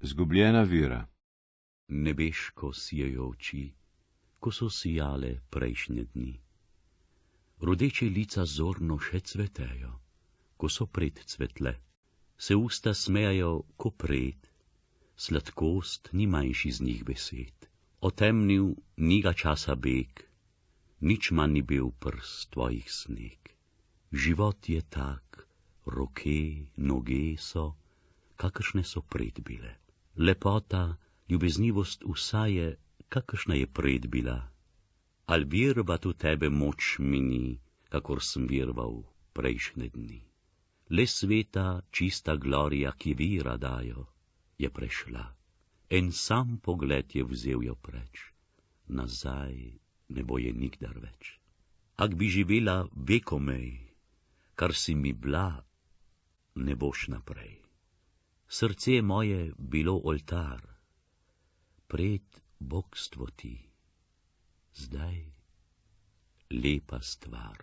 Zgubljena vera. Nebeško sijajo oči, ko so sijale prejšnje dni. Rodeče lica zorno še cvetejo, ko so predcvetle. Se usta smejajo, ko pred, sladkost ni manjši z njih besed. Otemnil ni ga časa beg, nič manj ni bil prst tvojih sneg. Život je tak, roke, noge so, kakršne so pred bile. Lepota, ljubeznivost vsa je, kakršna je pred bila. Al virvat v tebe moč mi ni, kakor sem virval prejšnje dni. Le sveta, čista glorija, ki vira dajo, je prešla. En sam pogled je vzel jo preč, nazaj ne bo je nikdar več. Ak bi živela vekomej, kar si mi bila, ne boš naprej. Srce moje bilo oltar, pred bogstvo ti, zdaj lepa stvar.